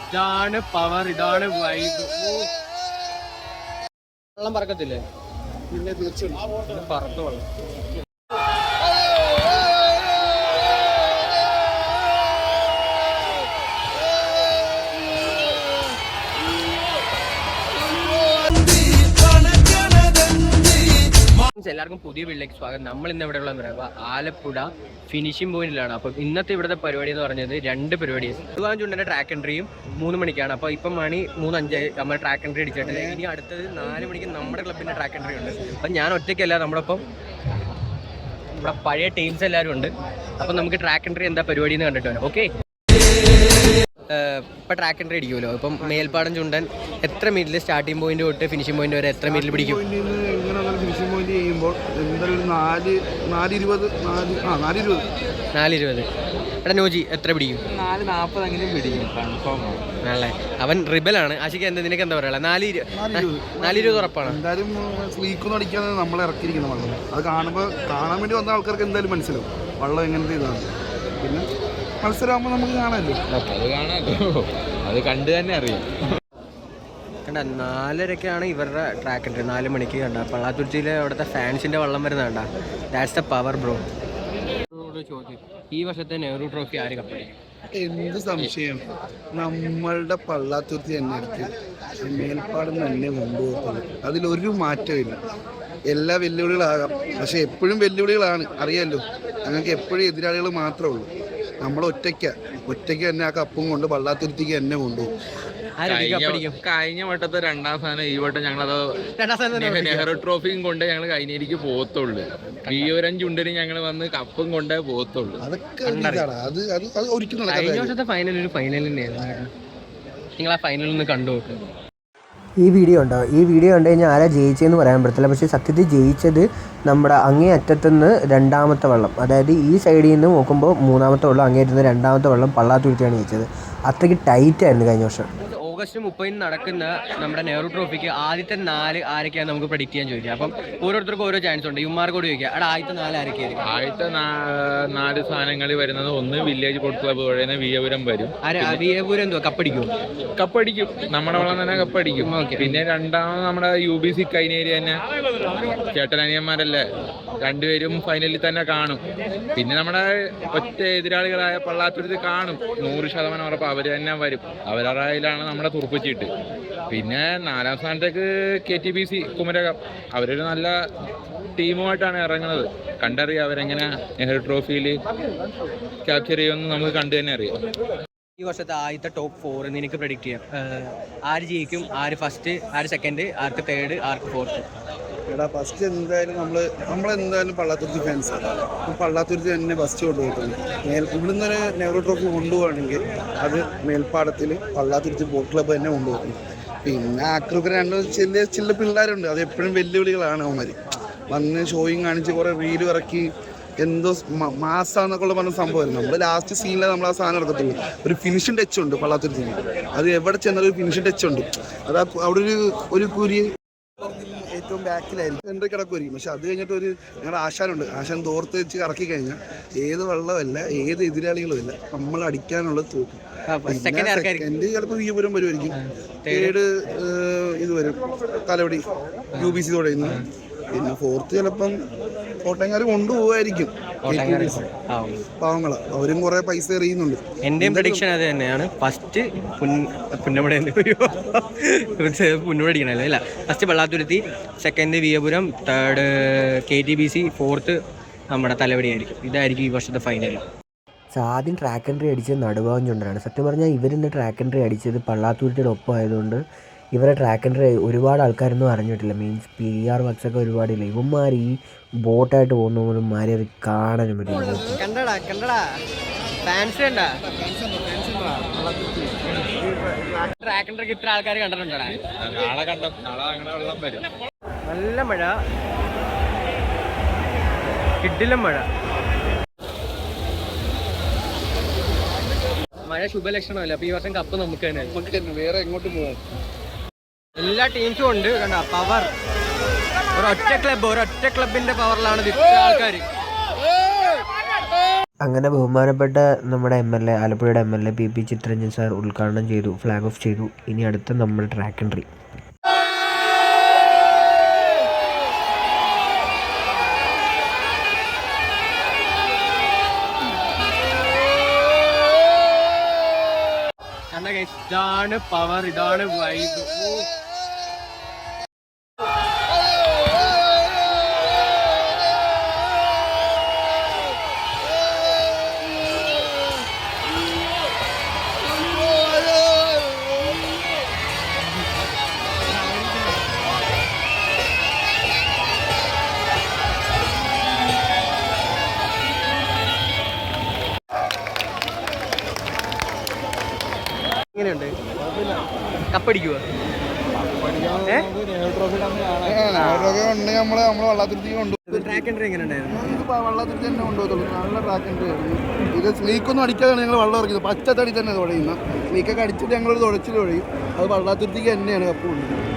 ഇതാണ് പവർ, ഇതാണ് വൈബ്. വെള്ളം പറക്കത്തില്ലേ? പിന്നെ തീർച്ചയായും പറത്ത് വെള്ളം. എല്ലാവർക്കും പുതിയ വീട്ടിലേക്ക് സ്വാഗതം. നമ്മൾ ഇന്ന് എവിടെ ഉള്ളതെന്ന് പറയുമ്പോൾ ആലപ്പുഴ ഫിനിഷിംഗ് പോയിന്റിലാണ്. അപ്പം ഇന്നത്തെ ഇവിടുത്തെ പരിപാടി എന്ന് പറഞ്ഞത് 2 പരിപാടിയാണ്. ചുണ്ടൻ്റെ ട്രാക്ക് എൻട്രിയും 3 മണിക്കാണ്. അപ്പോൾ ഇപ്പം മണി 3:05 നമ്മൾ ട്രാക്ക് എൻട്രി അടിച്ചിട്ടില്ല. ഇനി അടുത്തത് 4 മണിക്ക് നമ്മുടെ ക്ലബിൻ്റെ ട്രാക്ക് എൻട്രി ഉണ്ട്. അപ്പം ഞാൻ ഒറ്റയ്ക്കല്ല, നമ്മുടെ പഴയ ടീംസ് എല്ലാവരും ഉണ്ട്. അപ്പം നമുക്ക് ട്രാക്ക് എൻട്രി എന്താ പരിപാടി എന്ന് കണ്ടിട്ട് വരാം. ഓക്കെ, ഇപ്പം ട്രാക്ക് എൻട്രി അടിക്കുമല്ലോ. ഇപ്പം മേൽപ്പാടം ചുണ്ടൻ എത്ര മീറ്ററിൽ സ്റ്റാർട്ടിംഗ് പോയിന്റ് തൊട്ട് ഫിനിഷിംഗ് പോയിന്റ് വരെ എത്ര മീറ്ററിൽ പിടിക്കും? ഫിനിഷിംഗ് പോയിന്റ് ചെയ്യുമ്പോൾ എന്തായാലും 4:20. എടാ നോജി എത്ര പിടിക്കും? 4:40 അങ്ങനെ പിടിക്കും, കൺഫേം ആണല്ലേ. അവൻ റിബലാണ്. ആശിക്ക് എന്താ, നിനക്ക് എന്താ പറയുക? 4:20 ഉറപ്പാണ്. എന്തായാലും സ്ലീക്കൊന്നും അടിക്കാതെ നമ്മളെ ഇറക്കിയിരിക്കുന്ന വെള്ളം അത് കാണാൻ വേണ്ടി വന്ന ആൾക്കാർക്ക് എന്തായാലും മനസ്സിലാവും വെള്ളം എങ്ങനത്തെ ഇതാണ്. പിന്നെ മത്സരമാകുമ്പോൾ നമുക്ക് കാണാമല്ലോ, അത് കണ്ടു തന്നെ അറിയാം. കണ്ട 4:30 ഇവരുടെ ട്രാക്ക് ഉണ്ട്. 4 മണിക്ക് കണ്ട പള്ളാത്തുരുത്തിയിലെ അവിടുത്തെ ഫാൻസിന്റെ വെള്ളം വരുന്ന കണ്ട. That's the power bro. ചോദ്യം, ഈ വർഷത്തെ നെഹ്റു ട്രോഫി ആര് കപ്പടിക്കും? എന്ത് സംശയം, നമ്മളുടെ പള്ളാത്തുരുത്തി തന്നെ എടുത്ത് മേൽപ്പാടും തന്നെ കൊണ്ടുപോകുന്നത്. അതിലൊരു മാറ്റമില്ല. എല്ലാ വെല്ലുവിളികളാകാം, പക്ഷെ എപ്പോഴും വെല്ലുവിളികളാണ്, അറിയാമല്ലോ. ഞങ്ങൾക്ക് എപ്പോഴും എതിരാളികൾ മാത്രമേ ഉള്ളൂ. നമ്മൾ ഒറ്റയ്ക്ക് തന്നെ ആ കപ്പും കൊണ്ട് പള്ളാത്തുരുത്തിക്ക് തന്നെ കൊണ്ടുപോകും. കഴിഞ്ഞ വട്ടത്തെ 2ാം സ്ഥാനം, ഈ വട്ടം ഞങ്ങളത് നെഹ്റു ട്രോഫിയും കൊണ്ട് ഞങ്ങൾ കൈനേരിക്ക് പോകത്തുള്ളൂ. വിയൂരം ചുണ്ടനും ഞങ്ങൾ വന്ന് കപ്പും കൊണ്ടേ പോകത്തുള്ളൂ. കഴിഞ്ഞ വർഷത്തെ ഫൈനൽ ഒരു ഫൈനൽ തന്നെയായിരുന്നു. നിങ്ങൾ ആ ഫൈനലിൽ നിന്ന് കണ്ടു നോക്കും. ഈ വീഡിയോ ഉണ്ടാവും. ഈ വീഡിയോ കണ്ടു കഴിഞ്ഞാൽ ആരാ ജയിച്ചതെന്ന് പറയാൻ പറ്റത്തില്ല. പക്ഷേ സത്യത്തിൽ ജയിച്ചത് നമ്മുടെ അങ്ങേ അറ്റത്തുനിന്ന് 2ാമത്തെ വെള്ളം, അതായത് ഈ സൈഡിൽ നിന്ന് നോക്കുമ്പോൾ 3ാമത്തെ വെള്ളം, അങ്ങേ അറ്റത്ത് 2ാമത്തെ വെള്ളം പള്ളാത്തുരുത്തിയാണ് ജയിച്ചത്. അത്രയ്ക്ക് ടൈറ്റായിരുന്നു കഴിഞ്ഞ വർഷം. ഓഗസ്റ്റ് 30 നടക്കുന്ന നമ്മുടെ നെഹ്റു ട്രോഫിക്ക് ആദ്യത്തെ 4 ആരൊക്കെയാണ് നമുക്ക് പ്രെഡിക്റ്റ് ചെയ്യാൻ ചോദിക്കുക. അപ്പം ഓരോരുത്തർക്കും ഓരോ ചാൻസ് ഉണ്ട്. യുമാർക്ക് കൂടി ചോദിക്കുക, അവിടെ ആദ്യത്തെ 4 ആരൊക്കെയായിരിക്കും? ആദ്യത്തെ 4 സ്ഥാനങ്ങളിൽ വരുന്നത്, ഒന്ന് വില്ലേജ് സ്പോർട്സ് ക്ലബ്ബ് വഴി വിയപുരം വരും. വിയപുരം എന്തുവാ കപ്പടിക്കും? നമ്മുടെ വള്ളം തന്നെ കപ്പടിക്കും. പിന്നെ 2ാമത് നമ്മുടെ UBC കൈനേരി തന്നെ, ചേട്ടനനിയന്മാരല്ലേ, 2 പേരും ഫൈനലിൽ തന്നെ കാണും. പിന്നെ നമ്മുടെ ഒറ്റ എതിരാളികളായ പള്ളാത്തുരുത്തി കാണും, 100% ഉറപ്പ് അവർ തന്നെ വരും. അവരാണ് നമ്മുടെ തുറപ്പിച്ചിട്ട്. പിന്നെ 4ാം സ്ഥാനത്തേക്ക് KTBC കുമരകം, അവരൊരു നല്ല ടീമുമായിട്ടാണ് ഇറങ്ങുന്നത്. കണ്ടറിയാം അവരെങ്ങനെ നെഹ്റു ട്രോഫിയിൽ ക്യാപ്ചർ ചെയ്യുമെന്ന് നമുക്ക് കണ്ടു തന്നെ അറിയാം. ഈ വർഷത്തെ ആദ്യത്തെ ടോപ്പ് 4 നിനക്ക് പ്രെഡിക്റ്റ് ചെയ്യാം. ആര് ജയിക്കും, ആര് ഫസ്റ്റ്, ആര് സെക്കൻഡ്, ആർക്ക് തേർഡ്, ആർക്ക് ഫോർത്ത്? ഫസ്റ്റ് എന്തായാലും നമ്മളെന്തായാലും പള്ളാത്തുരുത്തി ഫാൻസാണ്. പള്ളാത്തുരുത്തി തന്നെ ഫസ്റ്റ് കൊണ്ടുപോയിട്ടുണ്ട്. ഇവിടുന്ന് ഒരു നെഹ്റു ട്രോഫി കൊണ്ടുപോവുകയാണെങ്കിൽ അത് മേൽപ്പാടത്തിൽ പള്ളാത്തുരുത്തി ബോട്ട് ക്ലബ്ബ് തന്നെ കൊണ്ടുപോകും. പിന്നെ ആക്രൂക്ക് 2 ചില പിള്ളേരുണ്ട്, അത് എപ്പോഴും വെല്ലുവിളികളാണ്. അവന്മാർ വന്ന് ഷോയും കാണിച്ച് കുറേ റീലും ഇറക്കി എന്തോ മാസാന്നൊക്കെ പറഞ്ഞ സംഭവമായിരുന്നു. നമ്മൾ ലാസ്റ്റ് സീനിലെ നമ്മൾ ആ സാധനം എടുക്കത്തുള്ളൂ. ഒരു ഫിനിഷിംഗ് ടച്ച് ഉണ്ട് പള്ളാത്തുരുത്തിന്. അത് എവിടെ ചെന്നാലും ഒരു ഫിനിഷിംഗ് ടച്ച് ഉണ്ട്. അത് അവിടെ ഒരു കുരി ഏറ്റവും ബാക്കിലായിരിക്കും, എൻ്റെ കിടക്കുമായിരിക്കും. പക്ഷെ അത് കഴിഞ്ഞിട്ട് ഞങ്ങളുടെ ആശാനുണ്ട്, ആശാൻ തോർത്ത് വെച്ച് കറക്കി കഴിഞ്ഞാൽ ഏത് വെള്ളമല്ല, ഏത് എതിരാളികളും ഇല്ല, നമ്മൾ അടിക്കാനുള്ളത് തോക്കും. സെക്കൻഡ് ചിലപ്പോൾ വിയപുരം വരുമായിരിക്കും. തേർഡ് ഇത് വരും തലവടി UBC തുടങ്ങുന്നു. പിന്നെ ഫോർത്ത് ചിലപ്പം കോട്ടയംകാർ കൊണ്ടുപോകായിരിക്കും. പാവങ്ങളാ, അവരും കുറെ പൈസ എറിയുന്നുണ്ട്. എന്റെയും പ്രഡിക്ഷൻ അത് തന്നെയാണ്. ഫസ്റ്റ് പുന്നമട പുന്നമടിക്കണല്ലോ അല്ല, first Pallathuruthy, second Veeyapuram, third KTBC, fourth നമ്മുടെ തലവടിയായിരിക്കും. ഇതായിരിക്കും ഈ വർഷത്തെ ഫൈനൽ. ആദ്യം ട്രാക്ക് എൻട്രി അടിച്ചത് നടുഭാഗം ചുണ്ടനാണ്. സത്യം പറഞ്ഞാൽ ഇവരിന്ന് ട്രാക്ക് എൻട്രി അടിച്ചത് പള്ളാത്തുരുത്തിയുടെ ഒപ്പം ആയതുകൊണ്ട് ഇവരെ ട്രാക്ക് എൻട്രി ഒരുപാട് ആൾക്കാരൊന്നും അറിഞ്ഞിട്ടില്ല. Means PR വർക്സൊക്കെ ഒരുപാടില്ല. ഇവന്മാർ ഈ ബോട്ടായിട്ട് പോകുന്ന പോലും മാറി അത് കാണാനും പറ്റില്ല. ഇത്ര ആൾക്കാർ കണ്ടിട്ടുണ്ടോ? നല്ല മഴ, കിടിലം മഴ. മഴ ശുഭലക്ഷണമല്ല. അപ്പൊ ഈ വർഷം കപ്പ് നമുക്ക് തന്നെ, വേറെ എങ്ങോട്ട് പോകാം. എല്ലാ ടീംസും ഉണ്ട്. കണ്ട പവർ, ഒരൊറ്റ ക്ലബിന്റെ പവറിലാണ് ഇത്ര ആൾക്കാർ. അങ്ങനെ ബഹുമാനപ്പെട്ട നമ്മുടെ MLA, ആലപ്പുഴയുടെ MLA PP Chittaranjan sir ഉദ്ഘാടനം ചെയ്തു, ഫ്ലാഗ് ഓഫ് ചെയ്തു. ഇനി അടുത്ത നമ്മുടെ ട്രാക്ക് എൻട്രി. ഇതാണ് പവർ, ഇതാണ് വൈബ്. എങ്ങനെയുണ്ട്? കപ്പടിക്കുവോ? ട്രാക്ക് എൻട്രി എങ്ങനെ ഉണ്ടായിരുന്നു? വള്ളത്തിൽ തന്നെ കൊണ്ടുപോകത്തുള്ളൂ. നല്ല ട്രാക്ക് എൻട്രി ആയിരുന്നു. ഇത് സ്ലീക്കൊന്നും അടിക്കാതാണ് ഞങ്ങൾ വെള്ളം ഇറക്കിയത്. പച്ചത്തടി തന്നെ തുഴയുന്നത്. സ്ലീക്കൊക്കെ അടിച്ചിട്ട് ഞങ്ങളൊരു തുഴച്ചിൽ തുഴയും. അത് വള്ളാത്തുരുത്തിക്ക് തന്നെയാണ് കപ്പ് കൊണ്ടുപോകുന്നത്.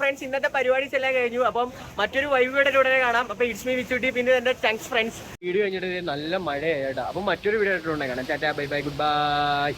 ഫ്രണ്ട്സ്, ഇന്നത്തെ പരിപാടീസ് എല്ലാം കഴിഞ്ഞു. അപ്പം മറ്റൊരു വൈബിയുടെ കൂടെ കാണാം. അപ്പൊ ഇറ്റ്സ് മീ വിച്ചുട്ടി, പിന്നെ എന്റെ താങ്ക്സ് ഫ്രണ്ട്സ്. വീഡിയോ കഴിഞ്ഞിട്ട് നല്ല മഴയായിട്ടാ. അപ്പം മറ്റൊരു വീഡിയോ ആയിട്ട് കാണാം. Tata, bye bye, good bye.